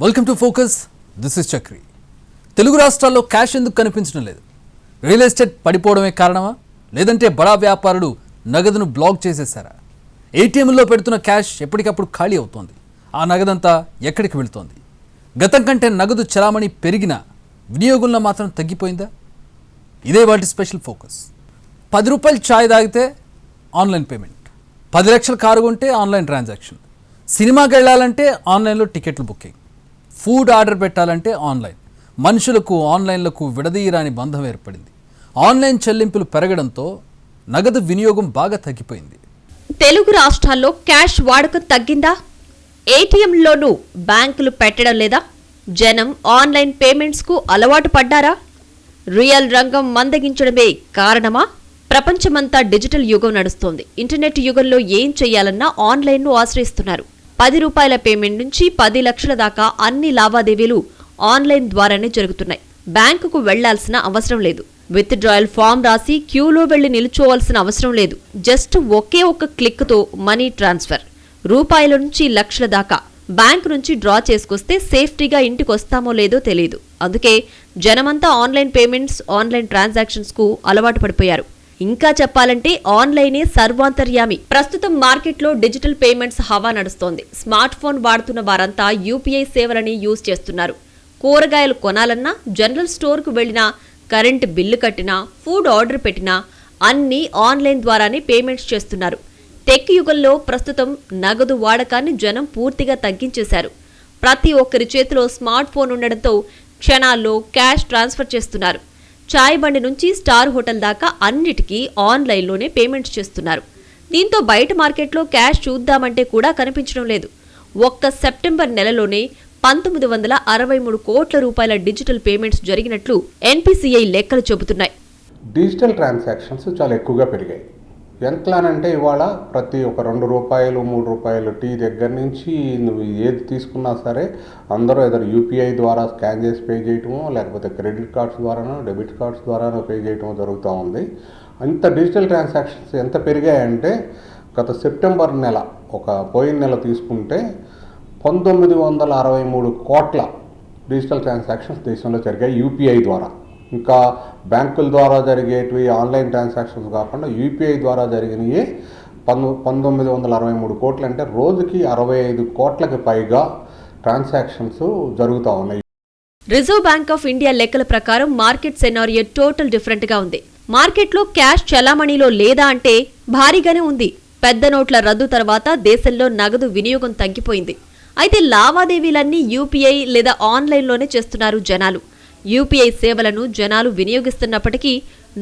Welcome to focus. This is Chakri. Telugu రాష్ట్రాల్లో cash ఎందుకు కనిపించడం లేదు? రియల్ ఎస్టేట్ పడిపోవడమే కారణమా, లేదంటే బడా వ్యాపారులు నగదును బ్లాక్ చేసేసారా? ఏటీఎంలో పెడుతున్న క్యాష్ ఎప్పటికప్పుడు ఖాళీ అవుతోంది. ఆ నగదంతా ఎక్కడికి వెళుతోంది? గతం కంటే నగదు చలామణి పెరిగినా వినియోగంలో మాత్రం తగ్గిపోయిందా? ఇదే వాటి స్పెషల్ ఫోకస్. 10 రూపాయలు ఛాయ్ తాగితే ఆన్లైన్ పేమెంట్, 10 లక్షల కారు కొంటే ఆన్లైన్ ట్రాన్సాక్షన్, సినిమాకి వెళ్ళాలంటే ఆన్లైన్లో టికెట్లు బుకింగ్, ఫుడ్ ఆర్డర్ పెట్టాలంటే ఆన్లైన్. మనుషులకు ఆన్లైన్లకు విడదీయరాని బంధం ఏర్పడింది. ఆన్లైన్ చెల్లింపులు పెరగడంతో నగదు వినియోగం బాగా తగ్గిపోయింది. తెలుగు రాష్ట్రాల్లో క్యాష్ వాడకం తగ్గిందా? ఏటీఎంలోనూ బ్యాంకులు పెట్టడం లేదా? జనం ఆన్లైన్ పేమెంట్స్కు అలవాటు పడ్డారా? రియల్ రంగం మందగించడమే కారణమా? ప్రపంచమంతా డిజిటల్ యుగం నడుస్తోంది. ఇంటర్నెట్ యుగంలో ఏం చేయాలన్నా ఆన్లైన్ను ఆశ్రయిస్తున్నారు. 10 రూపాయల పేమెంట్ నుంచి 10 లక్షల దాకా అన్ని లావాదేవీలు ఆన్లైన్ ద్వారానే జరుగుతున్నాయి. బ్యాంకుకు వెళ్లాల్సిన అవసరం లేదు. విత్ డ్రాయల్ ఫామ్ రాసి క్యూలో వెళ్లి నిల్చోవాల్సిన అవసరం లేదు. జస్ట్ ఒకే ఒక్క క్లిక్తో మనీ ట్రాన్స్ఫర్. రూపాయల నుంచి లక్షల దాకా బ్యాంకు నుంచి డ్రా చేసుకొస్తే సేఫ్టీగా ఇంటికి వస్తామో లేదో తెలియదు. అందుకే జనమంతా ఆన్లైన్ పేమెంట్స్, ఆన్లైన్ ట్రాన్సాక్షన్స్ కు అలవాటు పడిపోయారు. ఇంకా చెప్పాలంటే ఆన్లైనే సర్వాంతర్యామి. ప్రస్తుతం మార్కెట్లో డిజిటల్ పేమెంట్స్ హవా నడుస్తోంది. స్మార్ట్ ఫోన్ వాడుతున్న వారంతా యూపీఐ సేవలని యూజ్ చేస్తున్నారు. కూరగాయలు కొనాలన్నా, జనరల్ స్టోర్కు వెళ్లినా, కరెంటు బిల్లు కట్టినా, ఫుడ్ ఆర్డర్ పెట్టినా అన్నీ ఆన్లైన్ ద్వారానే పేమెంట్స్ చేస్తున్నారు. టెక్ యుగంలో ప్రస్తుతం నగదు వాడకాన్ని జనం పూర్తిగా తగ్గించేశారు. ప్రతి ఒక్కరి చేతిలో స్మార్ట్ ఫోన్ ఉండడంతో క్షణాల్లో క్యాష్ ట్రాన్స్ఫర్ చేస్తున్నారు. చాయ్ బండి నుంచి స్టార్ హోటల్ దాకా అన్నిటికీ ఆన్లైన్లోనే పేమెంట్స్ చేస్తున్నారు. దీంతో బయట మార్కెట్లో క్యాష్ చూద్దామంటే కూడా కనిపించడం లేదు. ఒక్క సెప్టెంబర్ నెలలోనే 1963 కోట్ల రూపాయల డిజిటల్ పేమెంట్స్ జరిగినట్లు ఎన్పిసిఐ లెక్కలు చెబుతున్నాయి. డిజిటల్ ట్రాన్సాక్షన్స్ చాలా ఎక్కువగా పెరిగాయి. ఎంతలానంటే ఇవాళ ప్రతి ఒక్క 2 రూపాయలు 3 రూపాయలు టీ దగ్గర నుంచి నువ్వు ఏది తీసుకున్నా సరే అందరూ ఏదైనా యూపీఐ ద్వారా స్కాన్ చేసి పే చేయటమో, లేకపోతే క్రెడిట్ కార్డ్స్ ద్వారానో, డెబిట్ కార్డ్స్ ద్వారానో పే చేయటమో జరుగుతూ ఉంది. అంత డిజిటల్ ట్రాన్సాక్షన్స్ ఎంత పెరిగాయంటే గత సెప్టెంబర్ నెల, పోయిన నెల తీసుకుంటే 1963 కోట్ల డిజిటల్ ట్రాన్సాక్షన్స్ దేశంలో జరిగాయి యూపీఐ ద్వారా. ఇంకా బ్యాంకుల ద్వారా జరిగేటివి ఆన్లైన్ ట్రాన్సాక్షన్స్ కాకుండా యూపీఐ ద్వారా జరిగినవి 1963 కోట్లు. అంటే రోజుకి 65 కోట్లకి పైగా ట్రాన్సాక్షన్స్ జరుగుతూ ఉన్నాయి. రిజర్వ్ బ్యాంక్ ఆఫ్ ఇండియా లెక్కల ప్రకారం మార్కెట్ సెనారియో టోటల్ డిఫరెంట్ గా ఉంది. మార్కెట్లో క్యాష్ చలామణిలో లేదా అంటే భారీగానే ఉంది. పెద్ద నోట్ల రద్దు తర్వాత దేశంలో నగదు వినియోగం తగ్గిపోయింది. అయితే లావాదేవీలన్నీ యూపీఐ లేదా ఆన్లైన్లోనే చేస్తున్నారు జనాలు. యూపీఐ సేవలను జనాలు వినియోగిస్తున్నప్పటికీ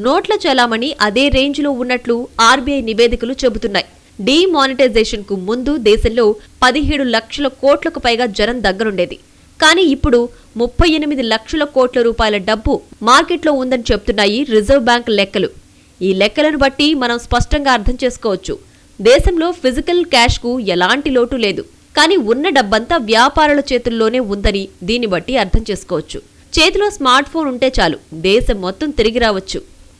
నోట్ల చలామణి అదే రేంజ్లో ఉన్నట్లు ఆర్బీఐ నివేదికలు చెబుతున్నాయి. డీమానిటైజేషన్ కు ముందు దేశంలో 17 లక్షల కోట్లకు పైగా జనం దగ్గరుండేది. కానీ ఇప్పుడు 38 లక్షల కోట్ల రూపాయల డబ్బు మార్కెట్లో ఉందని చెప్తున్నాయి రిజర్వ్ బ్యాంక్ లెక్కలు. ఈ లెక్కలను బట్టి మనం స్పష్టంగా అర్థం చేసుకోవచ్చు, దేశంలో ఫిజికల్ క్యాష్ కు ఎలాంటి లోటు లేదు. కానీ ఉన్న డబ్బంతా వ్యాపారుల చేతుల్లోనే ఉందని దీన్ని బట్టి అర్థం చేసుకోవచ్చు. చేతిలో స్మార్ట్ ఫోన్ ఉంటే చాలు, దేశం మొత్తం తిరిగి రావచ్చు.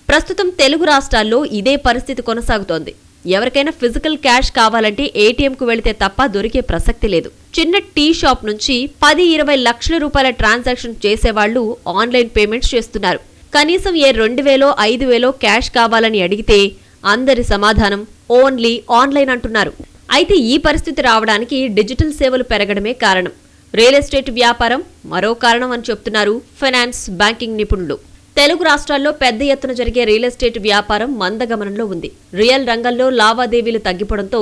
ప్రస్తుతం తెలుగు రాష్ట్రాల్లో ఇదే పరిస్థితి కొనసాగుతోంది. ఎవరికైనా ఫిజికల్ క్యాష్ కావాలంటే ఏటీఎంకు వెళితే తప్ప దొరికే ప్రసక్తి లేదు. చిన్న టీ షాప్ నుంచి 10-20 లక్షల రూపాయల ట్రాన్సాక్షన్ చేసేవాళ్లు ఆన్లైన్ పేమెంట్స్ చేస్తున్నారు. కనీసం 2000 5000 క్యాష్ కావాలని అడిగితే అందరి సమాధానం ఓన్లీ ఆన్లైన్ అంటున్నారు. అయితే ఈ పరిస్థితి రావడానికి డిజిటల్ సేవలు పెరగడమే కారణం. రియల్ ఎస్టేట్ వ్యాపారం మరో కారణం అని చెప్తున్నారు ఫైనాన్స్, బ్యాంకింగ్ నిపుణులు. తెలుగు రాష్ట్రాల్లో పెద్ద ఎత్తున జరిగే రియల్ ఎస్టేట్ వ్యాపారం మందగమనంలో ఉంది. రియల్ రంగంలో లావాదేవీలు తగ్గిపోవడంతో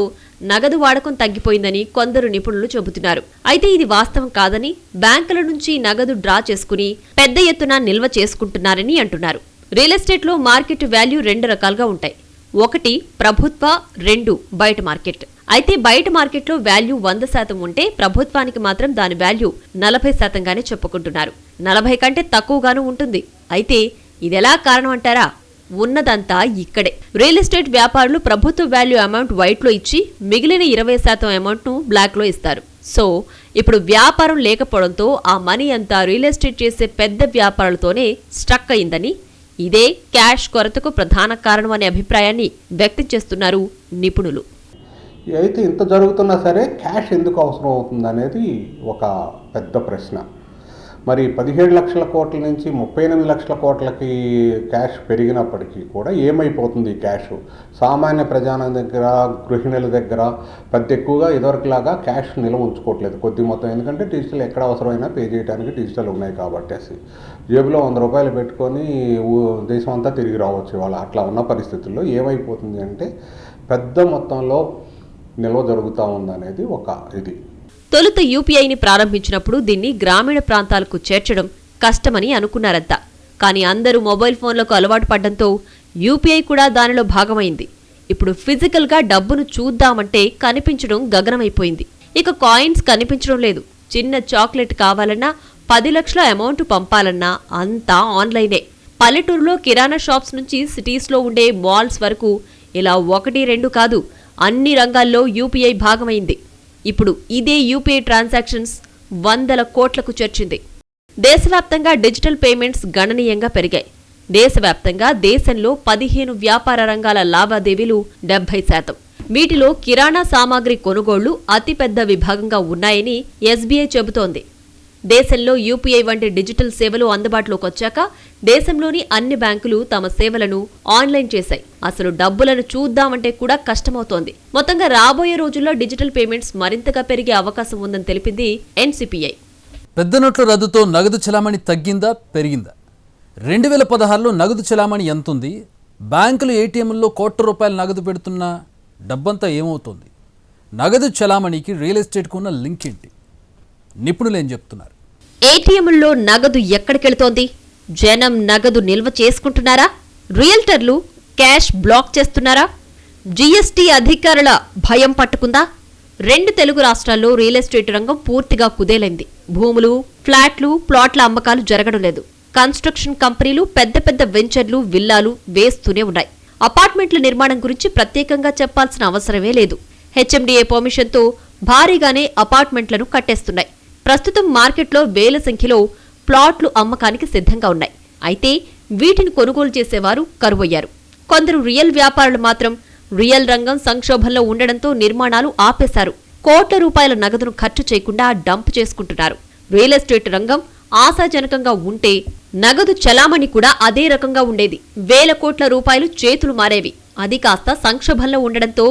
నగదు వాడకం తగ్గిపోయిందని కొందరు నిపుణులు చెబుతున్నారు. అయితే ఇది వాస్తవం కాదని, బ్యాంకుల నుంచి నగదు డ్రా చేసుకుని పెద్ద ఎత్తున నిల్వ చేసుకుంటున్నారని అంటున్నారు. రియల్ ఎస్టేట్లో మార్కెట్ వాల్యూ 2 రకాలుగా ఉంటాయి. 1 ప్రభుత్వ, 2 బయట మార్కెట్. అయితే బయట మార్కెట్లో వాల్యూ 100% ఉంటే ప్రభుత్వానికి మాత్రం దాని వాల్యూ 40%గానే చెప్పుకుంటున్నారు. 40 కంటే తక్కువగానూ ఉంటుంది. అయితే ఇదెలా కారణం అంటారా? ఉన్నదంతా ఇక్కడే. రియల్ ఎస్టేట్ వ్యాపారులు ప్రభుత్వ వాల్యూ అమౌంట్ వైట్ లో ఇచ్చి మిగిలిన 20% అమౌంట్ ను బ్లాక్ లో ఇస్తారు. సో ఇప్పుడు వ్యాపారం లేకపోవడంతో ఆ మనీ అంతా రియల్ ఎస్టేట్ చేసే పెద్ద వ్యాపారులతోనే స్ట్రక్ అయిందని, ఇదే క్యాష్ కొరతకు ప్రధాన కారణం అనే అభిప్రాయాన్ని వ్యక్తం చేస్తున్నారు నిపుణులు. అయితే ఇంత జరుగుతున్నా సరే క్యాష్ ఎందుకు అవసరం అవుతుంది అనేది ఒక పెద్ద ప్రశ్న. మరి 17 లక్షల కోట్ల నుంచి 38 లక్షల కోట్లకి క్యాష్ పెరిగినప్పటికీ కూడా ఏమైపోతుంది ఈ క్యాష్? సామాన్య ప్రజానం దగ్గర, గృహిణుల దగ్గర పెద్ద ఎక్కువగా ఇదివరకులాగా క్యాష్ నిల్వ ఉంచుకోవట్లేదు కొద్ది మొత్తం. ఎందుకంటే డిజిటల్ ఎక్కడ అవసరమైనా పే చేయడానికి డిజిటల్ ఉన్నాయి కాబట్టి జేబులో 100 రూపాయలు పెట్టుకొని దేశం అంతా తిరిగి రావచ్చు ఇవాళ. అట్లా ఉన్న పరిస్థితుల్లో ఏమైపోతుంది అంటే పెద్ద మొత్తంలో నిల్వ జరుగుతూ ఉందనేది ఒక ఇది. తొలుత యూపీఐని ప్రారంభించినప్పుడు దీన్ని గ్రామీణ ప్రాంతాలకు చేర్చడం కష్టమని అనుకున్నారంతా. కానీ అందరూ మొబైల్ ఫోన్లకు అలవాటు పడ్డంతో యూపీఐ కూడా దానిలో భాగమైంది. ఇప్పుడు ఫిజికల్గా డబ్బును చూద్దామంటే కనిపించడం గగనమైపోయింది. ఇక కాయిన్స్ కనిపించడం లేదు. చిన్న చాక్లెట్ కావాలన్నా 10 లక్షల అమౌంట్ పంపాలన్నా అంతా ఆన్లైనే. పల్లెటూరులో కిరాణా షాప్స్ నుంచి సిటీస్లో ఉండే మాల్స్ వరకు ఇలా 1-2 కాదు, అన్ని రంగాల్లో యూపీఐ భాగమైంది. ఇప్పుడు ఇదే యూపీఐ ట్రాన్సాక్షన్స్ 100 కోట్లకు చేర్చింది. దేశవ్యాప్తంగా డిజిటల్ పేమెంట్స్ గణనీయంగా పెరిగాయి. దేశవ్యాప్తంగా దేశంలో 15 వ్యాపార రంగాల లావాదేవీలు 70%. వీటిలో కిరాణా సామాగ్రి కొనుగోళ్లు అతిపెద్ద విభాగంగా ఉన్నాయని ఎస్బీఐ చెబుతోంది. దేశంలో యూపీఐ వంటి డిజిటల్ సేవలు అందుబాటులోకి వచ్చాక దేశంలోని అన్ని బ్యాంకులు తమ సేవలను ఆన్లైన్ చేశాయి. అసలు డబ్బులను చూద్దామంటే కూడా కష్టమవుతోంది. మొత్తంగా రాబోయే రోజుల్లో డిజిటల్ పేమెంట్స్ మరింతగా పెరిగే అవకాశం ఉందని తెలిపింది ఎన్సీపీఐ. పెద్ద నోట్ల రద్దుతో నగదు చలామణి తగ్గిందా, పెరిగిందా? 2016లో నగదు చలామణి ఎంతుంది? బ్యాంకులు ఏటీఎంల్లో కోట్ల రూపాయల నగదు పెడుతున్న డబ్బంతా ఏమవుతోంది? నగదు చలామణికి రియల్ ఎస్టేట్కు ఉన్న లింక్ ఏంటి? నిపుణులు ఏం చెప్తున్నారు? ఏటీఎంల్లో నగదు ఎక్కడికెళ్తోంది? జనం నగదు నిల్వ చేసుకుంటున్నారా? రియల్టర్లు క్యాష్ బ్లాక్ చేస్తున్నారా? జీఎస్టీ అధికారుల భయం పట్టుకుందా? 2 తెలుగు రాష్ట్రాల్లో రియల్ ఎస్టేట్ రంగం పూర్తిగా కుదేలైంది. భూములు, ఫ్లాట్లు, ప్లాట్ల అమ్మకాలు జరగడం లేదు. కన్స్ట్రక్షన్ కంపెనీలు పెద్ద పెద్ద వెంచర్లు, విల్లాలు వేస్తూనే ఉన్నాయి. అపార్ట్మెంట్ల నిర్మాణం గురించి ప్రత్యేకంగా చెప్పాల్సిన అవసరమే లేదు. హెచ్ఎండిఏ పర్మిషన్తో భారీగానే అపార్ట్మెంట్లను కట్టేస్తున్నాయి. ప్రస్తుతం మార్కెట్లో వేల సంఖ్యలో ప్లాట్లు అమ్మకానికి సిద్ధంగా ఉన్నాయి. అయితే వీటిని కొనుగోలు చేసేవారు కరువయ్యారు. కొందరు రియల్ వ్యాపారులు మాత్రం రియల్ రంగం సంక్షోభంలో ఉండడంతో నిర్మాణాలు ఆపేశారు. కోట్ల రూపాయల నగదును ఖర్చు చేయకుండా డంప్ చేసుకుంటున్నారు. రియల్ ఎస్టేట్ రంగం ఆశాజనకంగా ఉంటే నగదు చలామణి కూడా అదే రకంగా ఉండేది. వేల కోట్ల రూపాయలు చేతులు మారేవి. అది కాస్త సంక్షోభంలో ఉండడంతో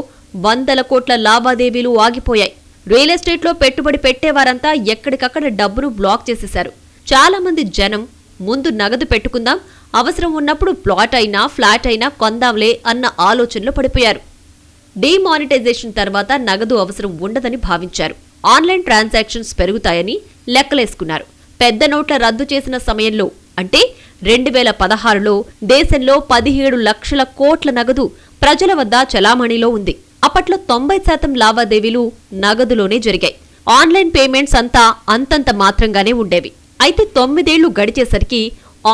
100 కోట్ల లావాదేవీలు ఆగిపోయాయి. రియల్ ఎస్టేట్లో పెట్టుబడి పెట్టేవారంతా ఎక్కడికక్కడ డబ్బును బ్లాక్ చేసేశారు. చాలా మంది జనం ముందు నగదు పెట్టుకుందాం, అవసరం ఉన్నప్పుడు ప్లాట్ అయినా ఫ్లాట్ అయినా కొందాంలే అన్న ఆలోచనలో పడిపోయారు. డీమానిటైజేషన్ తర్వాత నగదు అవసరం ఉండదని భావించారు. ఆన్లైన్ ట్రాన్సాక్షన్స్ పెరుగుతాయని లెక్కలేసుకున్నారు. పెద్ద నోట్ల రద్దు చేసిన సమయంలో అంటే 2016లో దేశంలో 17 లక్షల కోట్ల నగదు ప్రజల వద్ద చలామణిలో ఉంది. అప్పట్లో 90% లావాదేవీలు నగదులోనే జరిగాయి. ఆన్లైన్ పేమెంట్స్ అంతా అంతంత మాత్రంగానే ఉండేవి. అయితే 9 ఏళ్లు గడిచేసరికి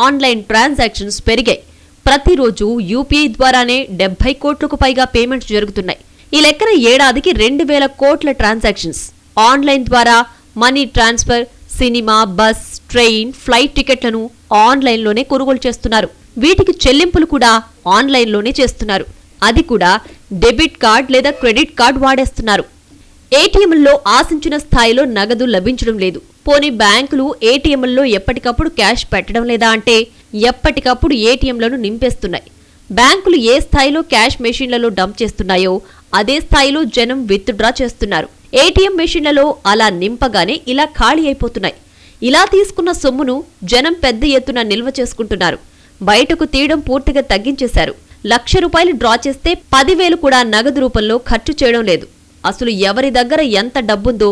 ఆన్లైన్ ట్రాన్సాక్షన్స్ పెరిగాయి. ప్రతిరోజు యూపీఐ ద్వారానే 70 కోట్లకు పైగా పేమెంట్స్ జరుగుతున్నాయి. ఈ లెక్కన ఏడాదికి 2000 కోట్ల ట్రాన్సాక్షన్స్. ఆన్లైన్ ద్వారా money transfer, cinema, bus, train, flight టికెట్లను ఆన్లైన్లోనే కొనుగోలు చేస్తున్నారు. వీటికి చెల్లింపులు కూడా ఆన్లైన్లోనే చేస్తున్నారు. అది కూడా డెబిట్ కార్డ్ లేదా క్రెడిట్ కార్డ్ వాడేస్తున్నారు. ఏటీఎంల్లో ఆశించిన స్థాయిలో నగదు లభించడం లేదు. పోనీ బ్యాంకులు ఏటీఎంల్లో ఎప్పటికప్పుడు క్యాష్ పెట్టడం లేదా అంటే ఎప్పటికప్పుడు ఏటీఎంలను నింపేస్తున్నాయి. బ్యాంకులు ఏ స్థాయిలో క్యాష్ మెషిన్లలో డంప్ చేస్తున్నాయో అదే స్థాయిలో జనం విత్డ్రా చేస్తున్నారు. ఏటీఎం మెషిన్లలో అలా నింపగానే ఇలా ఖాళీ అయిపోతున్నాయి. ఇలా తీసుకున్న సొమ్మును జనం పెద్ద ఎత్తున నిల్వ చేసుకుంటున్నారు. బయటకు తీయడం పూర్తిగా తగ్గించేశారు. 1,00,000 రూపాయలు డ్రా చేస్తే 10,000 కూడా నగదు రూపంలో ఖర్చు చేయడం లేదు. అసలు ఎవరి దగ్గర ఎంత డబ్బుందో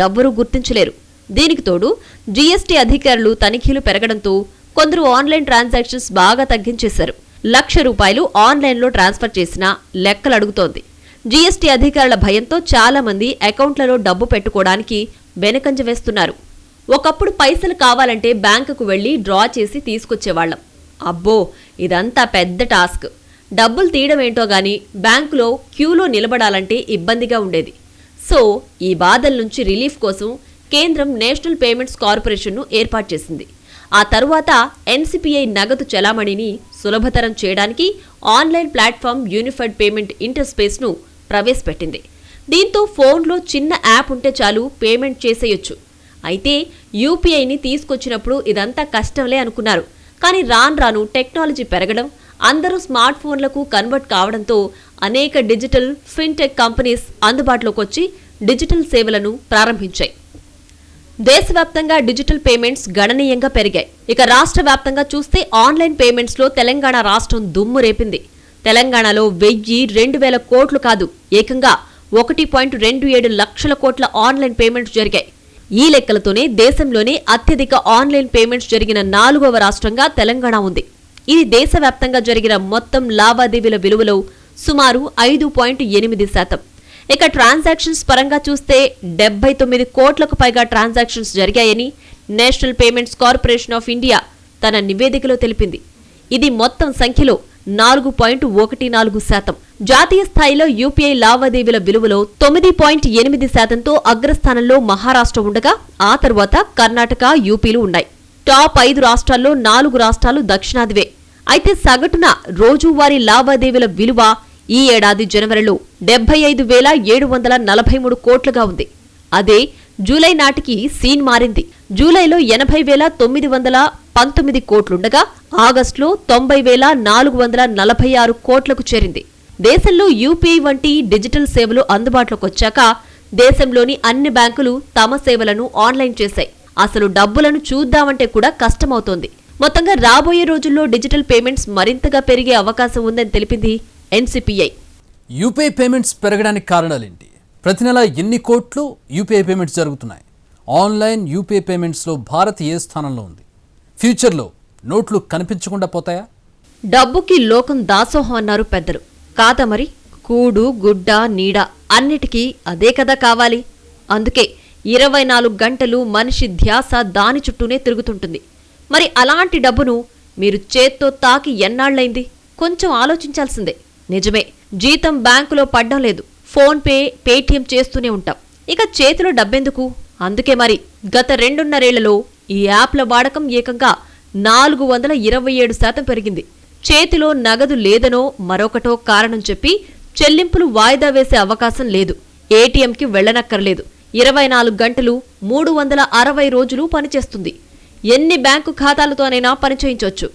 ఎవ్వరూ గుర్తించలేరు. దీనికి తోడు జీఎస్టీ అధికారులు తనిఖీలు పెరగడంతో కొందరు ఆన్లైన్ ట్రాన్సాక్షన్స్ బాగా తగ్గించేశారు. 1,00,000 రూపాయలు ఆన్లైన్లో ట్రాన్స్ఫర్ చేసినా లెక్కలు అడుగుతోంది. జీఎస్టీ అధికారుల భయంతో చాలా మంది అకౌంట్లలో డబ్బు పెట్టుకోవడానికి వెనకంజ వేస్తున్నారు. ఒకప్పుడు పైసలు కావాలంటే బ్యాంకుకు వెళ్లి డ్రా చేసి తీసుకొచ్చేవాళ్లం. అబ్బో, ఇదంతా పెద్ద టాస్క్. డబ్బులు తీయడం ఏంటో గాని బ్యాంకులో క్యూలో నిలబడాలంటే ఇబ్బందిగా ఉండేది. సో ఈ బాధల నుంచి రిలీఫ్ కోసం కేంద్రం నేషనల్ పేమెంట్స్ కార్పొరేషన్ను ఏర్పాటు చేసింది. ఆ తరువాత ఎన్సీపీఐ నగదు చలామణిని సులభతరం చేయడానికి ఆన్లైన్ ప్లాట్ఫామ్ యూనిఫైడ్ పేమెంట్ ఇంటర్స్పేస్ను ప్రవేశపెట్టింది. దీంతో ఫోన్లో చిన్న యాప్ ఉంటే చాలు పేమెంట్ చేసేయొచ్చు. అయితే యూపీఐని తీసుకొచ్చినప్పుడు ఇదంతా కష్టంలే అనుకున్నారు. కానీ రాను టెక్నాలజీ పెరగడం, అందరూ స్మార్ట్ ఫోన్లకు కన్వర్ట్ కావడంతో అనేక డిజిటల్ ఫిన్టెక్ కంపెనీస్ అందుబాటులోకి వచ్చి డిజిటల్ సేవలను ప్రారంభించాయి. దేశవ్యాప్తంగా డిజిటల్ పేమెంట్స్ గణనీయంగా పెరిగాయి. ఇక రాష్ట్ర వ్యాప్తంగా చూస్తే ఆన్లైన్ పేమెంట్స్లో తెలంగాణ రాష్ట్రం దుమ్ము రేపింది. తెలంగాణలో 1000-2000 కోట్లు కాదు, ఏకంగా 1.27 లక్షల కోట్ల ఆన్లైన్ పేమెంట్స్ జరిగాయి. ఈ లెక్కలతోనే దేశంలోనే అత్యధిక ఆన్లైన్ పేమెంట్స్ జరిగిన 4వ రాష్ట్రంగా తెలంగాణ ఉంది. ఇది దేశవ్యాప్తంగా జరిగిన మొత్తం లావాదేవీల విలువలో సుమారు 5.8%. ఇక ట్రాన్సాక్షన్స్ పరంగా చూస్తే 79 కోట్లకు పైగా ట్రాన్సాక్షన్స్ జరిగాయని national Payments Corporation of India తన నివేదికలో తెలిపింది. ఇది మొత్తం సంఖ్యలో 4.14%. జాతీయ స్థాయిలో యూపీఐ లావాదేవీల విలువలో 9.8%తో అగ్రస్థానంలో మహారాష్ట్ర ఉండగా ఆ తర్వాత కర్ణాటక, యూపీలు ఉన్నాయి. టాప్ 5 రాష్ట్రాల్లో 4 రాష్ట్రాలు దక్షిణాదివే. అయితే సగటున రోజువారీ లావాదేవీల విలువ ఈ ఏడాది జనవరిలో 75,743 కోట్లుగా ఉంది. అదే జూలై నాటికి సీన్ మారింది. జూలైలో 80,919 కోట్లుండగా ఆగస్టులో 90,446 కోట్లకు చేరింది. దేశంలో యూపీఐ వంటి డిజిటల్ సేవలు అందుబాటులోకి వచ్చాక దేశంలోని అన్ని బ్యాంకులు తమ సేవలను ఆన్లైన్ చేశాయి. అసలు డబ్బులను చూద్దామంటే కూడా కష్టమవుతోంది. మొత్తంగా రాబోయే రోజుల్లో డిజిటల్ పేమెంట్స్ మరింతగా పెరిగే అవకాశం ఉందని తెలిపింది ఎన్సీపీఐ. యూపీఐ పేమెంట్స్ పెరగడానికి కారణాలేంటి? ప్రతి నెల ఎన్ని కోట్లు యూపీఐ పేమెంట్స్ జరుగుతున్నాయి? ఆన్లైన్ యూపీఐ పేమెంట్స్లో భారత్ ఏ స్థానంలో ఉంది? ఫ్యూచర్లో నోట్లు కనిపించకుండా పోతాయా? డబ్బుకి లోకం దాసోహం అన్నారు పెద్దలు. కాదా మరి? కూడు గుడ్డ నీడ అన్నిటికీ అదే కదా కావాలి. అందుకే 24 గంటలు మనిషి ధ్యాస దాని చుట్టూనే తిరుగుతుంటుంది. మరి అలాంటి డబ్బును మీరు చేత్తో తాకి ఎన్నాళ్లైంది? కొంచెం ఆలోచించాల్సిందే. నిజమే, జీతం బ్యాంకులో పడ్డం లేదు, ఫోన్ పే, పేటీఎం చేస్తూనే ఉంటాం. ఇక చేతిలో డబ్బెందుకు? అందుకే మరి గత 2.5 ఏళ్లలో ఈ యాప్ల వాడకం ఏకంగా 427% పెరిగింది. చేతిలో నగదు లేదనో మరొకటో కారణం చెప్పి చెల్లింపులు వాయిదా వేసే అవకాశం లేదు. ఏటీఎంకి వెళ్లనక్కర్లేదు. 24 గంటలు 360 రోజులు పనిచేస్తుంది. ఎన్ని బ్యాంకు ఖాతాలతోనైనా పనిచేయించవచ్చు.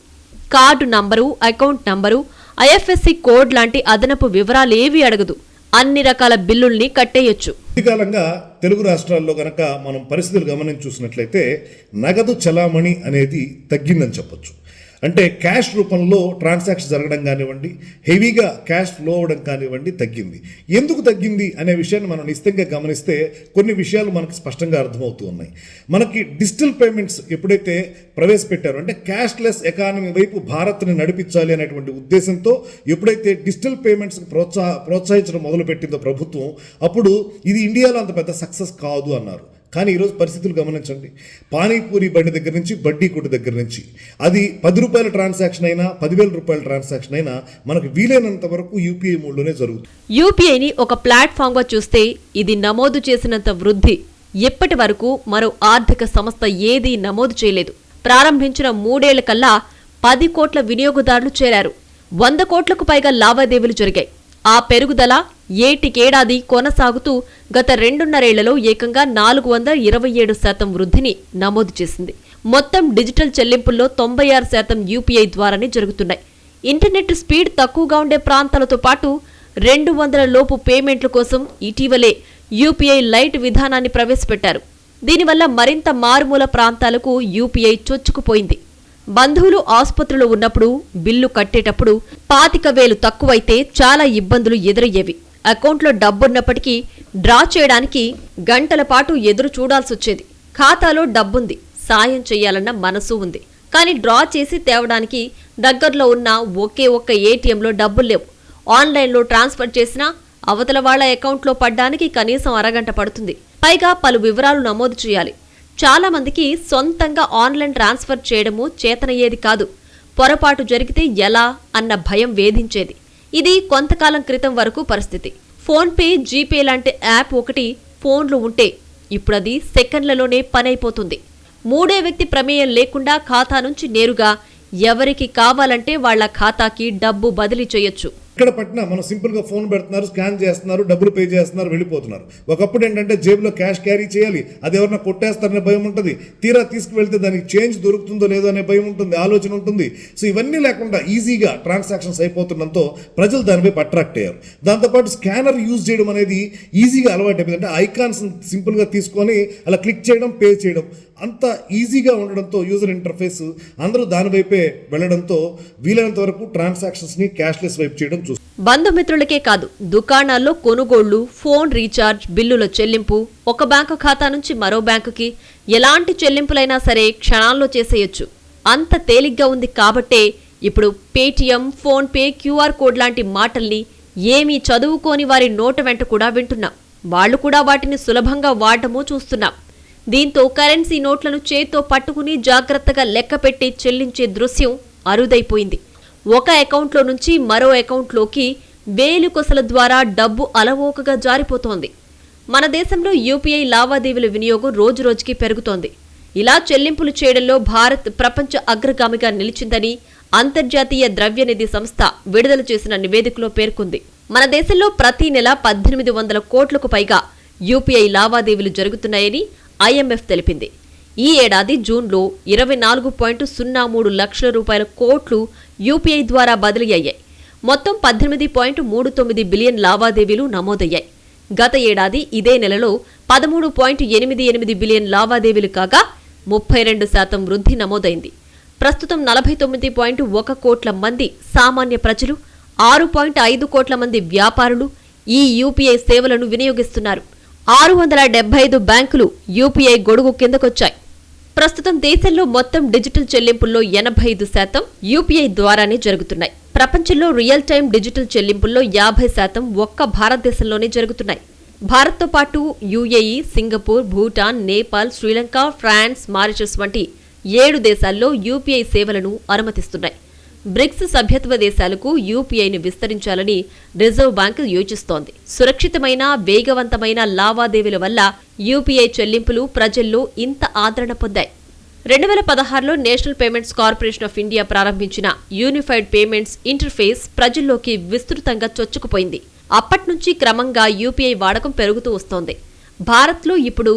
Card number, account number, IFSC code లాంటి అదనపు వివరాలేవీ అడగదు. అన్ని రకాల బిల్లుల్ని కట్టేయొచ్చు. కాలంగా తెలుగు రాష్ట్రాల్లో గనక మనం పరిస్థితులు గమనించి చూసినట్లయితే నగదు చలామణి అనేది తగ్గిందని చెప్పొచ్చు. అంటే క్యాష్ రూపంలో ట్రాన్సాక్షన్ జరగడం కానివ్వండి, హెవీగా క్యాష్ ఫ్లో అవ్వడం కానివ్వండి తగ్గింది. ఎందుకు తగ్గింది అనే విషయాన్ని మనం నిశ్చితంగా గమనిస్తే కొన్ని విషయాలు మనకు స్పష్టంగా అర్థమవుతూ ఉన్నాయి. మనకి డిజిటల్ పేమెంట్స్ ఎప్పుడైతే ప్రవేశపెట్టారో, అంటే క్యాష్లెస్ ఎకానమీ వైపు భారత్ని నడిపించాలి అనేటువంటి ఉద్దేశంతో ఎప్పుడైతే డిజిటల్ పేమెంట్స్ ప్రోత్సహించడం మొదలుపెట్టిందో ప్రభుత్వం, అప్పుడు ఇది ఇండియాలో అంత పెద్ద సక్సెస్ కాదు అన్నారు. కానీ ఈరోజు పరిస్థితులు గమనించండి. పానీపూరి బండి దగ్గర నుంచి, బడ్డీ కొట్టు దగ్గర నుంచి, అది 10 రూపాయల ట్రాన్సాక్షన్ అయినా 10,000 రూపాయల ట్రాన్సాక్షన్ అయినా మనకు వీలైనంత వరకు యూపీఐ మోడ్లోనే జరుగుతుంది. యూపీఐని ఒక ప్లాట్ఫామ్గా చూస్తే ఇది నమోదు చేసినంత వృద్ధి ఇప్పటి వరకు మరో ఆర్థిక సంస్థ ఏదీ నమోదు చేయలేదు. ప్రారంభించిన 3 ఏళ్ల కల్లా 10 కోట్ల వినియోగదారులు చేరారు. 100 కోట్లకు పైగా లావాదేవీలు జరిగాయి. ఆ పెరుగుదల ఏటికేడాది కొనసాగుతూ గత 2.5 ఏళ్లలో ఏకంగా 427% వృద్ధిని నమోదు చేసింది. మొత్తం డిజిటల్ చెల్లింపుల్లో 96% యూపీఐ ద్వారానే జరుగుతున్నాయి. ఇంటర్నెట్ స్పీడ్ తక్కువగా ఉండే ప్రాంతాలతో పాటు 200 లోపు పేమెంట్ల కోసం ఇటీవలే యూపీఐ లైట్ విధానాన్ని ప్రవేశపెట్టారు. దీనివల్ల మరింత మారుమూల ప్రాంతాలకు యూపీఐ చొచ్చుకుపోయింది. బంధువులు ఆసుపత్రిలో ఉన్నప్పుడు బిల్లు కట్టేటప్పుడు 25,000 తక్కువైతే చాలా ఇబ్బందులు ఎదురయ్యేవి. అకౌంట్లో డబ్బున్నప్పటికీ డ్రా చేయడానికి గంటల పాటు ఎదురు చూడాల్సొచ్చేది. ఖాతాలో డబ్బుంది, సాయం చెయ్యాలన్న మనసు ఉంది, కానీ డ్రా చేసి తేవడానికి దగ్గరలో ఉన్న ఒకే ఒక్క ఏటీఎంలో డబ్బుల్లేవు. ఆన్లైన్లో ట్రాన్స్ఫర్ చేసినా అవతల వాళ్ల అకౌంట్లో పడ్డానికి కనీసం అరగంట పడుతుంది. పైగా పలు వివరాలు నమోదు చేయాలి. చాలా మందికి సొంతంగా ఆన్లైన్ ట్రాన్స్ఫర్ చేయడము చేతనయ్యేది కాదు. పొరపాటు జరిగితే ఎలా అన్న భయం వేధించేది. ఇది కొంతకాలం క్రితం వరకు పరిస్థితి. ఫోన్పే, జీపే లాంటి యాప్ ఒకటి ఫోన్లో ఉంటే ఇప్పుడది సెకండ్లలోనే పనైపోతుంది. 3వ వ్యక్తి ప్రమేయం లేకుండా ఖాతా నుంచి నేరుగా ఎవరికి కావాలంటే వాళ్ల ఖాతాకి డబ్బు బదిలీ చేయొచ్చు. ఇక్కడ పట్టినా మనం సింపుల్గా ఫోన్ పెడుతున్నారు, స్కాన్ చేస్తున్నారు, డబ్బులు పే చేస్తున్నారు, వెళ్ళిపోతున్నారు. ఒకప్పుడు ఏంటంటే జేబులో క్యాష్ క్యారీ చేయాలి, అది ఎవరన్నా కొట్టేస్తారనే భయం ఉంటుంది, తీరా తీసుకువెళ్తే దానికి చేంజ్ దొరుకుతుందో లేదో అనే భయం ఉంటుంది, ఆలోచన ఉంటుంది. సో ఇవన్నీ లేకుండా ఈజీగా ట్రాన్సాక్షన్స్ అయిపోతుండడంతో ప్రజలు దానిపై అట్రాక్ట్ అయ్యారు. దాంతోపాటు స్కానర్ యూజ్ చేయడం అనేది ఈజీగా అలవాటు అయిపోయింది. అంటే ఐకాన్స్ సింపుల్గా తీసుకొని అలా క్లిక్ చేయడం, పే చేయడం అంత ఈజీగా ఉండడంతో యూజర్ ఇంటర్ఫేస్ అందరూ దాని వైపే వెళ్లడంతో వీలైనంత వరకు ట్రాన్సాక్షన్స్ని క్యాష్లెస్ వైపు చేయడం చూస్తారు. బంధుమిత్రులకే కాదు, దుకాణాల్లో కొనుగోళ్లు, ఫోన్ రీఛార్జ్, బిల్లుల చెల్లింపు, ఒక బ్యాంకు ఖాతా నుంచి మరో బ్యాంకుకి ఎలాంటి చెల్లింపులైనా సరే క్షణాల్లో చేసేయొచ్చు. అంత తేలిగ్గా ఉంది కాబట్టే ఇప్పుడు Paytm, phone pay, QR code లాంటి మాటల్ని ఏమీ చదువుకోని వారి నోట వెంట కూడా వింటున్నాం. వాళ్లు కూడా వాటిని సులభంగా వాడటమూ చూస్తున్నాం. దీంతో కరెన్సీ నోట్లను చేత్తో పట్టుకుని జాగ్రత్తగా లెక్కపెట్టి చెల్లించే దృశ్యం అరుదైపోయింది. ఒక అకౌంట్లో నుంచి మరో అకౌంట్లోకి వేలుకొసల ద్వారా డబ్బు అలవోకగా జారిపోతోంది. మన దేశంలో యూపీఐ లావాదేవీల వినియోగం రోజురోజుకి పెరుగుతోంది. ఇలా చెల్లింపులు చేయడంలో భారత్ ప్రపంచ అగ్రగామిగా నిలిచిందని అంతర్జాతీయ ద్రవ్యనిధి సంస్థ విడుదల చేసిన నివేదికలో పేర్కొంది. మన దేశంలో ప్రతి నెల 1800 కోట్లకు పైగా యూపీఐ లావాదేవీలు జరుగుతున్నాయని ఐఎంఎఫ్ తెలిపింది. ఈ ఏడాది జూన్లో 24.03 లక్షల రూపాయల కోట్లు యూపీఐ ద్వారా బదిలీ అయ్యాయి. మొత్తం 18.39 బిలియన్ లావాదేవీలు నమోదయ్యాయి. గత ఏడాది ఇదే నెలలో 13.88 బిలియన్ లావాదేవీలు కాగా 32% వృద్ధి నమోదైంది. ప్రస్తుతం 49.1 కోట్ల మంది సామాన్య ప్రజలు, 6.5 కోట్ల మంది వ్యాపారులు ఈ యూపీఐ సేవలను వినియోగిస్తున్నారు. 675 బ్యాంకులు యూపీఐ గొడుగు కిందకొచ్చాయి. ప్రస్తుతం దేశంలో మొత్తం డిజిటల్ చెల్లింపుల్లో 85% యూపీఐ ద్వారానే జరుగుతున్నాయి. ప్రపంచంలో రియల్ టైం డిజిటల్ చెల్లింపుల్లో 50% ఒక్క భారతదేశంలోనే జరుగుతున్నాయి. భారత్తో పాటు UAE, Singapore, Bhutan, Nepal, Sri Lanka, France, Mauritius వంటి 7 దేశాల్లో యూపీఐ సేవలను అనుమతిస్తున్నాయి. బ్రిక్స్ సభ్యత్వ దేశాలకు యూపీఐని విస్తరించాలని రిజర్వ్ బ్యాంక్ యోచిస్తోంది. సురక్షితమైన, వేగవంతమైన లావాదేవీల వల్ల యూపీఐ చెల్లింపులు ప్రజల్లో ఇంత ఆదరణ పొందాయి. 2016లో National Payments Corporation of India ప్రారంభించిన యూనిఫైడ్ పేమెంట్స్ ఇంటర్ఫేస్ ప్రజల్లోకి విస్తృతంగా చొచ్చుకుపోయింది. అప్పట్నుంచి క్రమంగా యూపీఐ వాడకం పెరుగుతూ వస్తోంది. భారత్లో ఇప్పుడు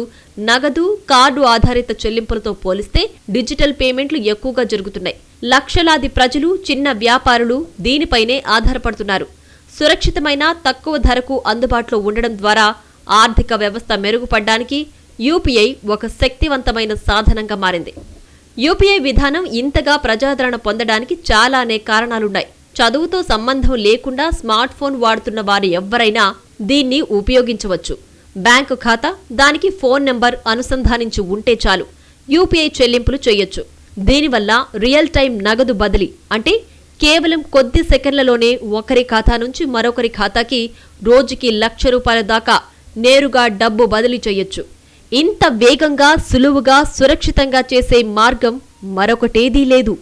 నగదు, కార్డు ఆధారిత చెల్లింపులతో పోలిస్తే డిజిటల్ పేమెంట్లు ఎక్కువగా జరుగుతున్నాయి. లక్షలాది ప్రజలు, చిన్న వ్యాపారులు దీనిపైనే ఆధారపడుతున్నారు. సురక్షితమైన, తక్కువ ధరకు అందుబాటులో ఉండడం ద్వారా ఆర్థిక వ్యవస్థ మెరుగుపడ్డానికి యూపీఐ ఒక శక్తివంతమైన సాధనంగా మారింది. యూపీఐ విధానం ఇంతగా ప్రజాదరణ పొందడానికి చాలానే కారణాలున్నాయి. చదువుతో సంబంధం లేకుండా స్మార్ట్ ఫోన్ వాడుతున్న వారు ఎవ్వరైనా దీన్ని ఉపయోగించవచ్చు. బ్యాంకు ఖాతా, దానికి ఫోన్ నెంబర్ అనుసంధానించి ఉంటే చాలు యూపీఐ చెల్లింపులు చేయొచ్చు. దీనివల్ల రియల్ టైం నగదు బదిలీ, అంటే కేవలం కొద్ది సెకండ్లలోనే ఒకరి ఖాతా నుంచి మరొకరి ఖాతాకి రోజుకి ₹1,00,000 దాకా నేరుగా డబ్బు బదిలీ చేయొచ్చు. ఇంత వేగంగా, సులువుగా, సురక్షితంగా చేసే మార్గం మరొకటేదీ లేదు.